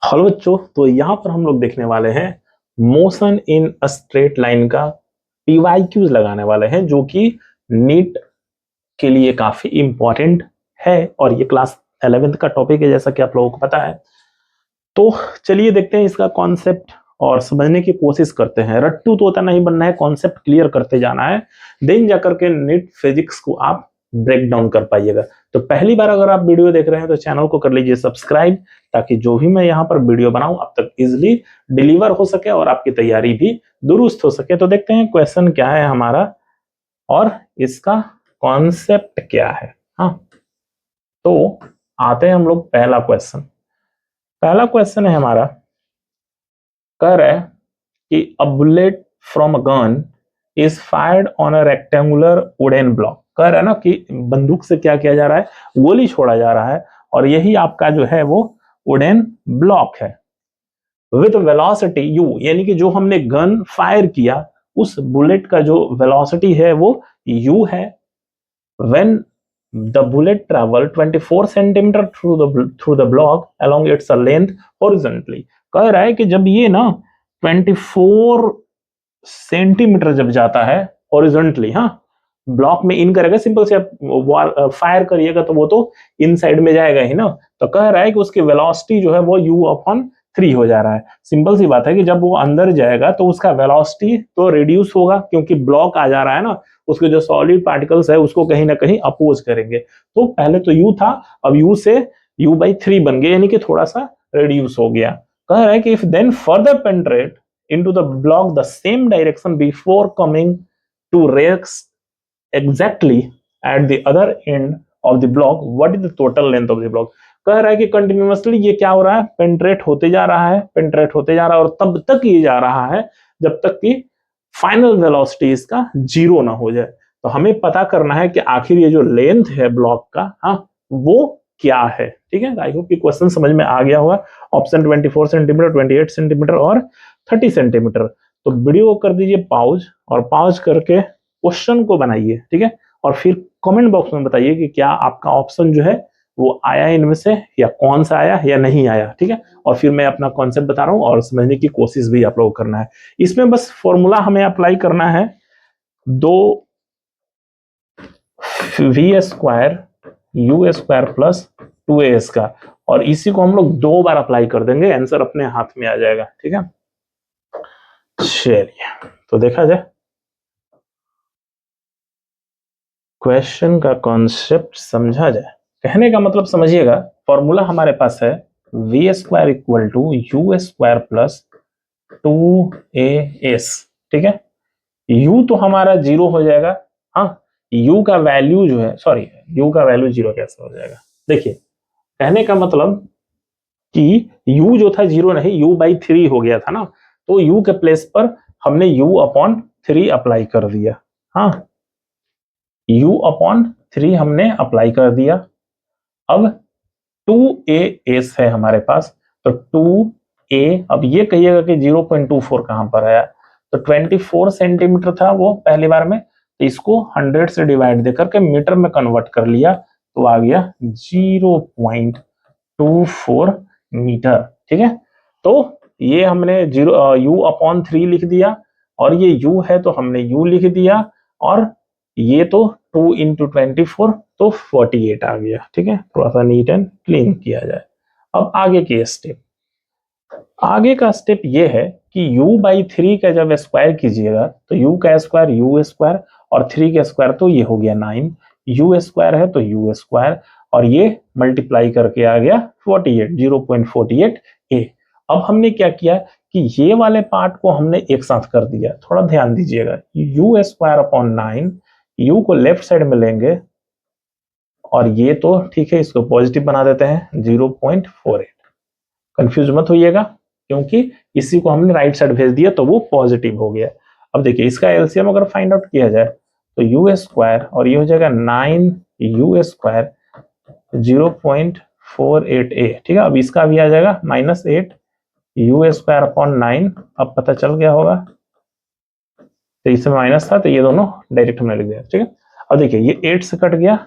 Hello बच्चों, तो यहाँ पर हम लोग देखने वाले हैं motion in a straight line का पीवाईक्यूज लगाने वाले हैं, जो कि नीट के लिए काफी इंपॉर्टेंट है और ये क्लास 11th का टॉपिक है, जैसा कि आप लोगों को पता है। तो चलिए देखते हैं इसका कॉन्सेप्ट और समझने की कोशिश करते हैं। रट्टू तोता नहीं बनना है, कॉन्सेप्ट क्लियर करते जाना है, देन जाकर के नीट फिजिक्स को आप ब्रेक डाउन कर पाइएगा। तो पहली बार अगर आप वीडियो देख रहे हैं तो चैनल को कर लीजिए सब्सक्राइब, ताकि जो भी मैं यहाँ पर वीडियो बनाऊं अब तक इजिली डिलीवर हो सके और आपकी तैयारी भी दुरुस्त हो सके। तो देखते हैं क्वेश्चन क्या है हमारा और इसका कॉन्सेप्ट क्या है। हाँ, तो आते हैं हम लोग पहला क्वेश्चन। पहला क्वेश्चन है हमारा, कह रहा है कि a bullet from a gun is fired on a rectangular wooden block. कह रहा है ना कि बंदूक से क्या किया जा रहा है, गोली छोड़ा जा रहा है, और यही आपका जो है वो वुडन ब्लॉक है। विद वेलोसिटी यू, यानी कि जो हमने गन फायर किया उस बुलेट का जो वेलोसिटी है वो यू है। When the bullet travel 24 centimetre through the block along its length horizontally. कह रहा है कि जब ये ना 24 सेंटीमीटर जब जाता है हॉरिजॉन्टली, हाँ, ब्लॉक में इन करेगा, सिंपल से आप फायर करिएगा तो वो तो इन साइड में जाएगा ही ना। तो कह रहा है कि उसकी वेलोसिटी जो है वो u अपॉन 3 हो जा रहा है। सिंपल सी बात है कि जब वो अंदर जाएगा तो उसका वेलोसिटी तो रिड्यूस होगा, क्योंकि ब्लॉक आ जा रहा है ना, उसके जो सॉलिड पार्टिकल्स है उसको कहीं ना कहीं अपोज करेंगे। तो पहले तो u था, अब u से u/3 बन गया, यानी कि थोड़ा सा रिड्यूस हो गया। कह रहा है कि if then further penetrate into the block the same direction before coming to rest exactly at the other end of the block, what is the total length of the block। कह रहा है कि कंटिन्यूअसली ये क्या हो रहा है, penetrate होते जा रहा है, पेंट्रेट होते जा रहा है, और तब तक ये जा रहा है जब तक कि फाइनल वेलोसिटी इसका 0 ना हो जाए। तो हमें पता करना है कि आखिर ये जो लेंथ है ब्लॉक का, हाँ, वो क्या है। ठीक है, आई होप कि क्वेश्चन समझ में आ गया होगा। ऑप्शन 24 सेंटीमीटर, 28 सेंटीमीटर और 30 सेंटीमीटर। तो वीडियो को कर दीजिए पॉज, और पॉज करके क्वेश्चन को बनाइए, ठीक है, और फिर कमेंट बॉक्स में बताइए कि क्या आपका ऑप्शन जो है वो आया इनमें से, या कौन सा आया या नहीं आया। ठीक है, और फिर मैं अपना कॉन्सेप्ट बता रहा हूँ और समझने की कोशिश भी आप लोगों को करना है। इसमें बस फॉर्मूला हमें अप्लाई करना है, 2v² u² प्लस 2as का, और इसी को हम लोग 2 बार अप्लाई कर देंगे, आंसर अपने हाथ में आ जाएगा। ठीक है, चलिए तो देखा जाए क्वेश्चन का कॉन्सेप्ट, समझा जाए। कहने का मतलब समझिएगा, फॉर्मूला हमारे पास है v² equal to u² plus 2as। ठीक है, u तो हमारा 0 हो जाएगा। हाँ, u का वैल्यू जो है, सॉरी, u का वैल्यू 0 कैसे हो जाएगा। देखिए, कहने का मतलब कि u जो था 0 नहीं, u/3 हो गया था ना, तो u के प्लेस पर हमने u/3 अप्लाई कर दिया। हाँ, u/3 हमने अप्लाई कर दिया। अब 2as है हमारे पास, तो 2a, अब ये कहिएगा कि 0.24 कहां पर आया, तो 24 सेंटीमीटर था वो पहली बार में, तो इसको 100 से डिवाइड देकर के मीटर में कन्वर्ट कर लिया, तो आ गया 0.24 मीटर। ठीक है, तो ये हमने u/3 लिख दिया, और ये u है तो हमने u लिख दिया, और ये तो 2 इंटू 24 तो 48 आ गया। ठीक है, थोड़ा सा नीट एंड क्लीन किया जाए। अब आगे की स्टेप, आगे का स्टेप ये है कि u/3 का जब स्क्वायर कीजिएगा तो u का स्क्वायर u², और 3 का स्क्वायर तो ये हो गया 9, u² है तो u², और ये मल्टीप्लाई करके आ गया 48, 0.48 a। अब हमने क्या किया कि ये वाले पार्ट को हमने एक साथ कर दिया। थोड़ा ध्यान दीजिएगा, u²/9, u को लेफ्ट साइड में लेंगे, और ये तो ठीक है, इसको पॉजिटिव बना देते हैं 0.48। कंफ्यूज मत होइएगा, क्योंकि इसी को हमने राइट साइड भेज दिया तो वो पॉजिटिव हो गया। अब देखिए, इसका एलसीएम अगर फाइंड आउट किया जाए तो u² और ये हो जाएगा 9u², 0.48a। ठीक है, अब इसका भी आ जाएगा -8 u²/9। अब पता चल गया होगा, तो इसमें माइनस था तो ये दोनों डायरेक्ट हमने लिख दिया। ठीक है, अब देखिए ये 8 से कट गया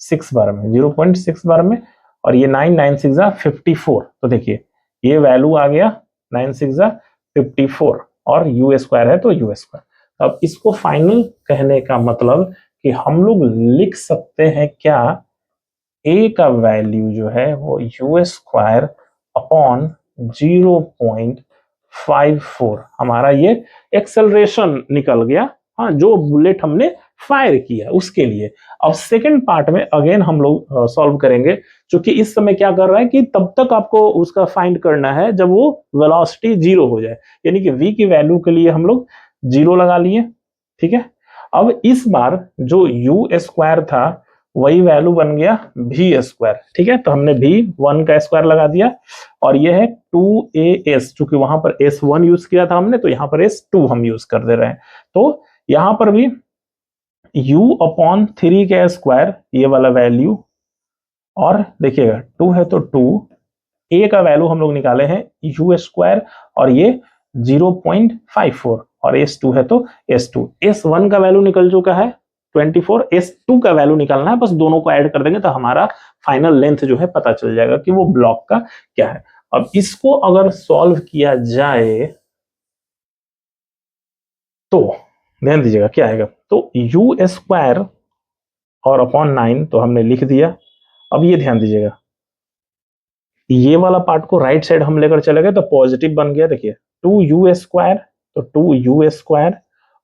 6 बार में, 0.6 बार में, और ये 9 9 6 54। तो देखिए ये वैल्यू आ गया 9 6 54 और यू स्क्वायर है तो यू स्क्वायर। अब इसको फाइनल कहने का मतलब कि हम लोग लिख सकते हैं क्या, ए का वैल्यू जो है वो यू स्क्वायर अपॉन 0.54 हमारा ये एक्सेलरेशन निकल गया। हाँ, जो बुलेट हमने फायर किया उसके लिए। अब सेकंड पार्ट में अगेन हम लोग सॉल्व करेंगे, क्योंकि इस समय क्या कर रहा है कि तब तक आपको उसका फाइंड करना है जब वो वेलोसिटी 0 हो जाए, यानी कि v की वैल्यू के लिए हम लोग 0 लगा लिए। ठीक है, अब इस बार जो यू स्क्वायर था वही वैल्यू बन गया भी स्क्वायर। ठीक है, तो हमने भी 1 का स्क्वायर लगा दिया और ये है 2as, चूंकि वहां पर s1 यूज किया था हमने तो यहाँ पर s2 हम यूज कर दे रहे हैं। तो यहां पर भी u अपॉन 3 का स्क्वायर ये वाला वैल्यू, और देखिएगा 2 है तो 2, a का वैल्यू हम लोग निकाले हैं यू स्क्वायर और ये 0.54 और s2 है तो s2, s1 का वैल्यू निकल चुका है 24, s2 का वैल्यू निकालना है, बस दोनों को ऐड कर देंगे तो हमारा फाइनल लेंथ जो है पता चल जाएगा कि वो ब्लॉक का क्या है। अब इसको अगर सॉल्व किया जाए तो ध्यान दीजिएगा क्या आएगा, तो यू स्क्वायर और अपॉन 9 तो हमने लिख दिया। अब ये ध्यान दीजिएगा, ये वाला पार्ट को राइट साइड हम लेकर चले गए तो पॉजिटिव बन गया। देखिए 2u स्क्वायर तो 2u स्क्वायर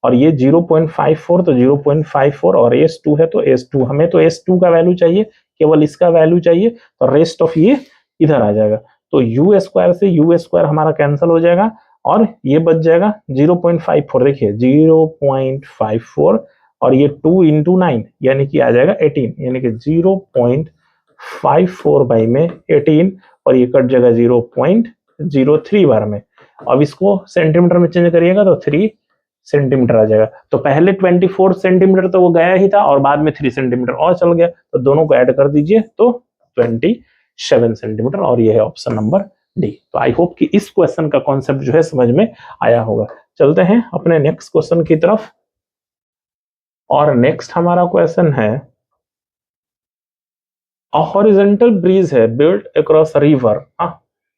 और ये 0.54 तो 0.54 और s2 है तो s2, हमें तो s2 का वैल्यू चाहिए, केवल इसका वैल्यू चाहिए, तो रेस्ट ऑफ ये इधर आ जाएगा। तो u स्क्वायर से u स्क्वायर हमारा कैंसिल हो जाएगा और ये बच जाएगा 0.54। देखिए 0.54 और ये 2 इंटू 9 यानी कि आ जाएगा 18, यानी कि 0.54 बाई में 18 और ये कट जाएगा 0.03 बार में। अब इसको सेंटीमीटर में चेंज करिएगा तो 3 सेंटीमीटर आ जाएगा। तो पहले 24 सेंटीमीटर तो वो गया ही था और बाद में 3 सेंटीमीटर और चल गया, तो दोनों को ऐड कर दीजिए तो 27 सेंटीमीटर और ये है ऑप्शन नंबर डी। तो आई होप कि इस क्वेश्चन का कॉन्सेप्ट जो है समझ में आया होगा। चलते हैं अपने नेक्स्ट क्वेश्चन की तरफ, और नेक्स्ट हमारा क्वेश्चन है हॉरिजॉन्टल ब्रिज है बिल्ट अक्रॉस रिवर।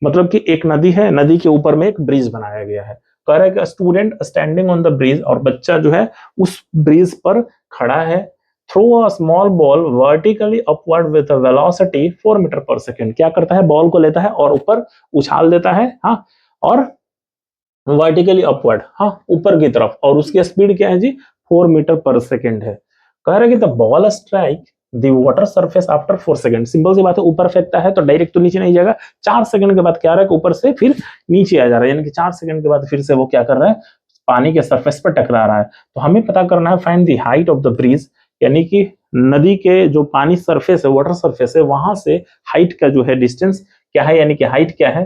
मतलब कि एक नदी है, नदी के ऊपर में एक ब्रिज बनाया गया है। कह रहा है कि student standing on the bridge, और बच्चा जो है उस ब्रिज पर खड़ा है, throw a small ball vertically upward with a velocity 4 metre per second. क्या करता है, बॉल को लेता है और ऊपर उछाल देता है, हाँ, और वर्टिकली अपवर्ड, हाँ, ऊपर की तरफ, और उसकी स्पीड क्या है जी, 4 मीटर पर सेकेंड है। कह रहे कि the ball strike the water surface after 4 second. Simple सी बात है, ऊपर फेंकता है तो डायरेक्ट तो नीचे नहीं जाएगा, 4 सेकंड के बाद क्या आ रहा है कि ऊपर से फिर नीचे आ जा रहा है, यानी कि 4 सेकंड के बाद फिर से वो क्या कर रहा है, पानी के सरफेस पर टकरा रहा है। तो हमें पता करना है find the height of the bridge, यानी कि नदी के जो पानी सरफेस है, वाटर सरफेस है, वहां से हाइट का जो है डिस्टेंस क्या है, यानी कि हाइट क्या है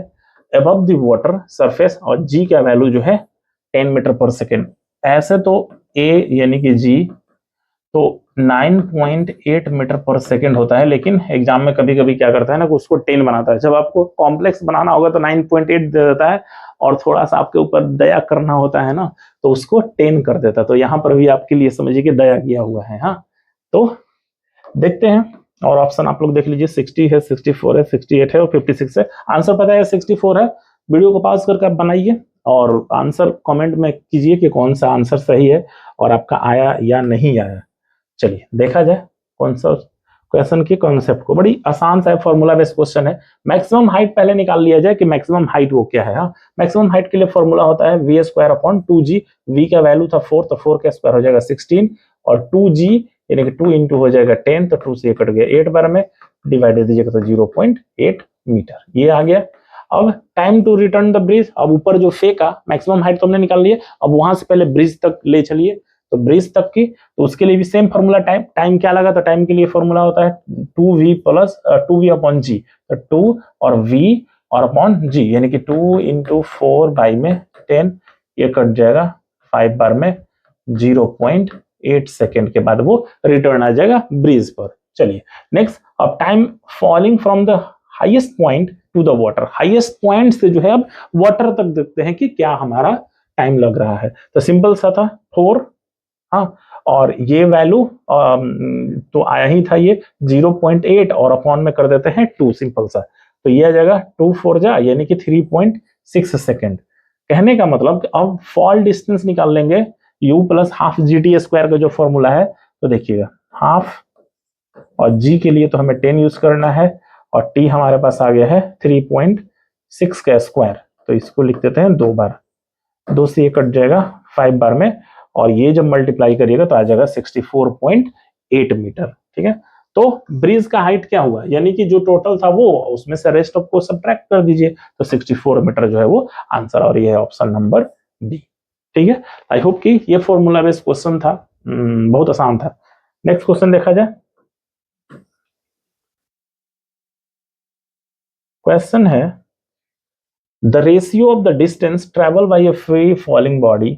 अबव द वाटर सरफेस, और जी का वैल्यू जो है 10 मीटर पर सेकेंड। ऐसे तो ए यानी कि जी तो 9.8 मीटर पर सेकेंड होता है, लेकिन एग्जाम में कभी कभी क्या करता है ना कि उसको 10 बनाता है। जब आपको कॉम्प्लेक्स बनाना होगा तो 9.8 दे देता है, और थोड़ा सा आपके ऊपर दया करना होता है ना तो उसको 10 कर देता है। तो यहाँ पर भी आपके लिए समझिए कि दया किया हुआ है। हाँ, तो देखते हैं, और ऑप्शन आप लोग देख लीजिए, 60 है, 64 है, 68 है और 56 है। आंसर पता है 64 है। वीडियो को पॉज करके आप बनाइए और आंसर कमेंट में कीजिए कि कौन सा आंसर सही है और आपका आया या नहीं आया। चलिए देखा जाए कौन सा क्वेश्चन के कॉन्सेप्ट को। बड़ी आसान सा फॉर्मूला बेस्ड क्वेश्चन है। मैक्सिमम हाइट पहले निकाल लिया जाए कि मैक्सिमम हाइट वो क्या है। हाँ, मैक्सिमम हाइट के लिए फॉर्मूला होता है v square upon 2g। V का वैल्यू था 4 तो 4 का स्क्वायर हो जाएगा 16 और 2g यानी कि 2 इंटू हो जाएगा 10 तो 2 से कट गया 8 बार में, डिवाइड दे दीजिएगा तो 0.8 मीटर ये आ गया। अब time to return the bridge, अब ऊपर जो फेंका मैक्सिमम हाइट तो हमने निकाल लिया, अब वहां से पहले ब्रिज तक ले चलिए, तो ब्रिज तक की, तो उसके लिए भी सेम फॉर्मूला। टाइम क्या लगा, तो टाइम के लिए फॉर्मूला होता है 2v प्लस 2v अपॉन जी, तो 2 और v और अपॉन g, यानी कि 2 इंटू 4 बाई में 10, ये कट जाएगा 5 बार में 0.8 सेकेंड के बाद वो रिटर्न आ जाएगा ब्रिज पर। चलिए नेक्स्ट, अब time falling from the highest point two the water, highest point से जो है अब वाटर तक देखते हैं कि क्या हमारा टाइम लग रहा है। तो सिंपल सा था 4, हाँ, और ये वैल्यू तो आया ही था ये 0.8 और अपॉन में कर देते हैं 2, सिंपल सा। तो ये आ जाएगा 2 4 जा यानी कि 3.6 सेकेंड। कहने का मतलब अब फॉल डिस्टेंस निकाल लेंगे u plus half G T square का जो फॉर्मूला है, तो देखिएगा हाफ और g के लिए तो हमें 10 यूज करना है और t हमारे पास आ गया है 3.6 का स्क्वायर, तो इसको लिख देते हैं 2 बार, 2 से ये कट जाएगा 5 बार में, और ये जब मल्टीप्लाई करिएगा तो आ जाएगा 64.8 मीटर। ठीक है, तो ब्रिज का हाइट क्या हुआ, यानी कि जो टोटल था वो, उसमें से रेस्ट ऑफ को सब्ट्रैक्ट कर दीजिए, तो 64 मीटर जो है वो आंसर, और ये है ऑप्शन नंबर बी। ठीक है, आई होप कि ये फॉर्मूला बेस्ड क्वेश्चन था, बहुत आसान था। नेक्स्ट क्वेश्चन देखा जाए। क्वेश्चन है the ratio of the distance travel by a free falling body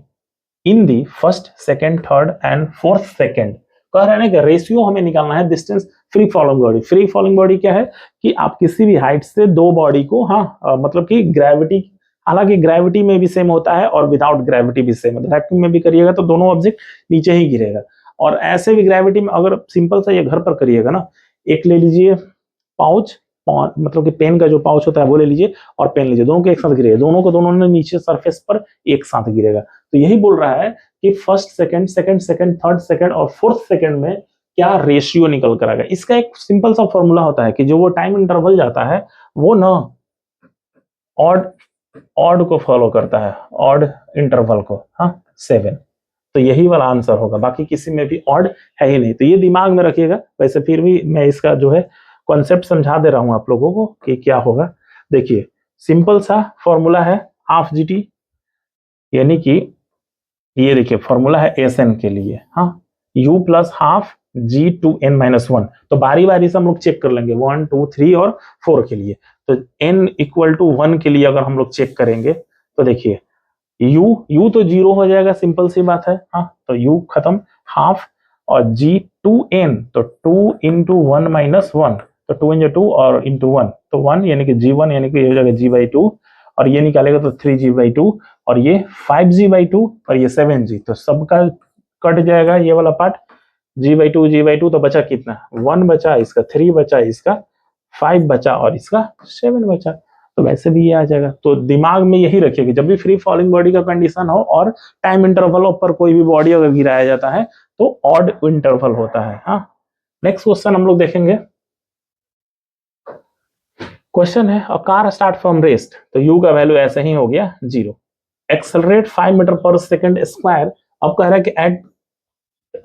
in the first second third and fourth second. कह रहे हैं ना कि रेशियो हमें निकालना है distance free falling body. Free falling body क्या है कि आप किसी भी हाइट से दो बॉडी को, मतलब कि ग्रेविटी, हालांकि ग्रेविटी में भी सेम होता है और विदाउट ग्रेविटी भी सेम होता है। वैक्यूम में भी करिएगा तो दोनों ऑब्जेक्ट नीचे ही गिरेगा, और ऐसे भी ग्रेविटी में अगर सिंपल सा ये घर पर करिएगा ना, एक ले लीजिए पाउच, मतलब कि पेन का जो पाउच होता है वो ले लीजिए और पेन लीजिए, दोनों को एक साथ गिरेगा, दोनों को दोनों ने नीचे सरफेस पर एक साथ गिरेगा। तो यही बोल रहा है कि first second, second second, third second और फोर्थ सेकंड में क्या रेशियो निकल कर आएगा। इसका एक सिंपल सा फॉर्मूला होता है कि जो वो टाइम इंटरवल जाता है वो ना ऑड ऑड को फॉलो करता है, ऑड इंटरवल को, 7। तो यही वाला आंसर होगा, बाकी किसी में भी ऑड है ही नहीं, तो ये दिमाग में रखिएगा। वैसे फिर भी मैं इसका जो है कॉन्सेप्ट समझा दे रहा हूं आप लोगों को कि क्या होगा। देखिए सिंपल सा फॉर्मूला है हाफ जी टी, यानी कि ये देखिए फॉर्मूला है एस एन के लिए, u plus half g two n minus 1। तो बारी बारी से हम लोग चेक कर लेंगे 1 2 3 और 4 के लिए। तो n इक्वल टू 1 के लिए अगर हम लोग चेक करेंगे तो देखिए u तो 0 हो जाएगा, सिंपल सी बात है, तो u खत्म, हाफ और g 2n, तो 2 इंटू 1 माइनस 1, तो 2 इंटू 2 और इंटू 1, तो 1 यानी कि g1 यानी कि हो जाएगा g/2, और ये निकालेगा तो 3g/2, और ये 5g/2 और ये 7g, तो सबका कट जाएगा ये वाला पार्ट, g/2 तो बचा कितना, 1 बचा, इसका 3 बचा, इसका 5 बचा और इसका 7 बचा, तो वैसे भी ये आ जाएगा। तो दिमाग में यही रखिए कि जब भी फ्री फॉलिंग बॉडी का कंडीशन हो और टाइम इंटरवल पर कोई भी बॉडी अगर गिराया जाता है तो ऑड इंटरवल होता है। नेक्स्ट क्वेश्चन हम लोग देखेंगे। क्वेश्चन है a car start from rest, तो यू का वैल्यू ऐसे ही हो गया 0, accelerate 5 metre per second square. अब कह रहा है कि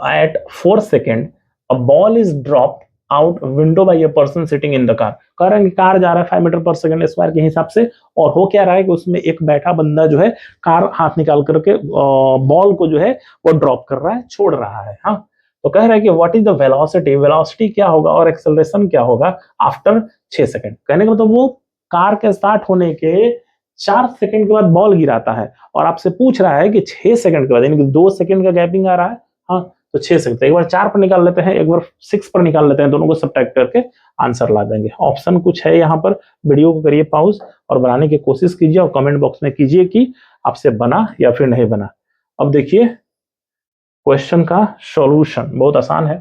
at 4 second a ball is dropped out window by a person sitting in the car. कह रहा है कि कार जा रहा है 5 मीटर पर सेकंड स्क्वायर के हिसाब से, और हो क्या रहा है कि उसमें एक बैठा बंदा जो है कार हाथ निकाल करके बॉल को जो है वो ड्रॉप कर रहा है, छोड़ रहा है। तो कह रहा है कि what is the velocity, velocity क्या होगा और एक्सेलरेशन क्या होगा आफ्टर 6 सेकंड। कहने का मतलब वो कार के स्टार्ट होने के 4 सेकंड के बाद बॉल गिराता है, और आपसे पूछ रहा है कि 6 सेकंड के बाद, यानी कि 2 सेकंड का गैपिंग आ रहा है, तो 6 सेकंड, एक बार 4 पर निकाल लेते हैं, एक बार 6 पर निकाल लेते हैं, दोनों को सब्ट्रैक्ट करके आंसर ला देंगे। ऑप्शन कुछ है यहाँ पर, वीडियो को करिए पॉज और बनाने की कोशिश कीजिए और कमेंट बॉक्स में कीजिए कि आपसे बना या फिर नहीं बना। अब देखिए क्वेश्चन का सॉल्यूशन बहुत आसान है।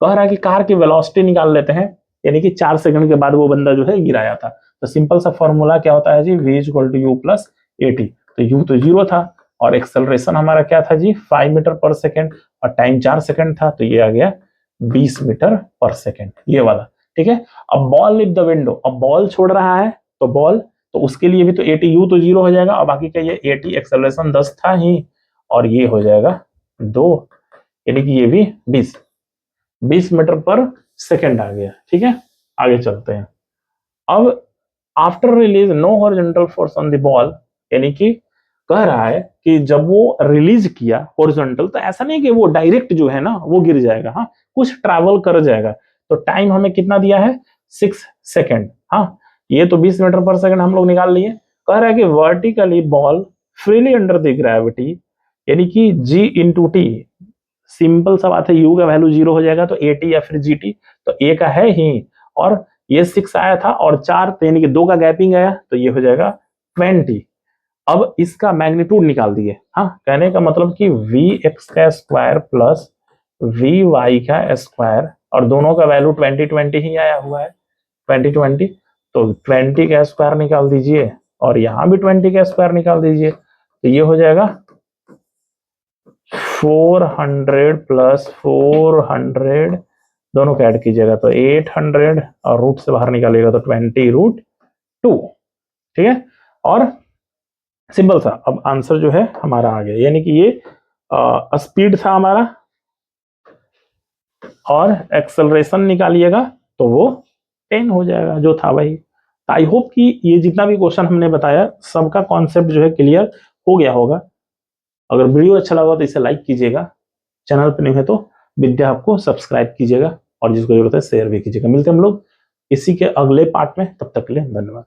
कह रहा है कि कार की वेलोसिटी निकाल लेते हैं, यानी कि 4 सेकंड के बाद वो बंदा जो है गिराया था। तो सिंपल सा फॉर्मूला क्या होता है ji, v equal to u plus a t. तो u तो 0 था और एक्सेलरेशन हमारा क्या था जी 5 मीटर पर सेकंड, और टाइम 4 सेकंड था, तो ये आ गया 20 मीटर पर सेकंड, ये वाला। ठीक है, अब बॉल लिव द विंडो, अब बॉल छोड़ रहा है, तो बॉल, तो उसके लिए भी तो ए टी, यू तो 0 हो जाएगा, और बाकी का ये ए टी एक्सेलरेशन 10 था ही, और ये हो जाएगा 2, यानी कि ये भी 20 मीटर पर सेकंड आ गया। ठीक है, आगे चलते हैं। अब after release no horizontal force on the ball, यानी कि कह रहा है कि जब वो रिलीज किया हॉरिजॉन्टल, तो ऐसा नहीं कि वो डायरेक्ट जो है ना वो गिर जाएगा, कुछ ट्रैवल कर जाएगा। तो टाइम हमें कितना दिया है 6 सेकंड। ये तो 20 मीटर पर सेकंड हम लोग निकाल लिए। कह रहा है कि vertically ball freely under the gravity, यानी कि जी इंटू टी, सिंपल सा बात है, u का वैल्यू 0 हो जाएगा, तो at या फिर gt, तो a का है ही, और ये 6 आया था और 4, तो यानी कि 2 का गैपिंग आया, तो ये हो जाएगा 20। अब इसका मैग्नीट्यूड निकाल दिए। कहने का मतलब कि vx का स्क्वायर प्लस vy का स्क्वायर, और दोनों का वैल्यू 20 20 ही आया हुआ है, 20 20, तो 20 का स्क्वायर निकाल दीजिए और यहाँ भी 20 का स्क्वायर निकाल दीजिए, तो ये हो जाएगा 400 प्लस 400, दोनों को ऐड कीजिएगा तो 800 और रूट से बाहर निकालिएगा तो 20√2। ठीक है, और सिंपल सा अब आंसर जो है हमारा आ गया, यानी कि ये स्पीड था हमारा और एक्सेलरेशन निकालिएगा तो वो 10 हो जाएगा जो था भाई। आई होप कि ये जितना भी क्वेश्चन हमने बताया सबका कॉन्सेप्ट जो है क्लियर हो गया होगा। अगर वीडियो अच्छा लगा तो इसे लाइक कीजिएगा, चैनल पर नहीं है तो विद्या आपको सब्सक्राइब कीजिएगा और जिसको जरूरत है शेयर भी कीजिएगा। मिलते हैं हम लोग इसी के अगले पार्ट में, तब तक के लिए धन्यवाद।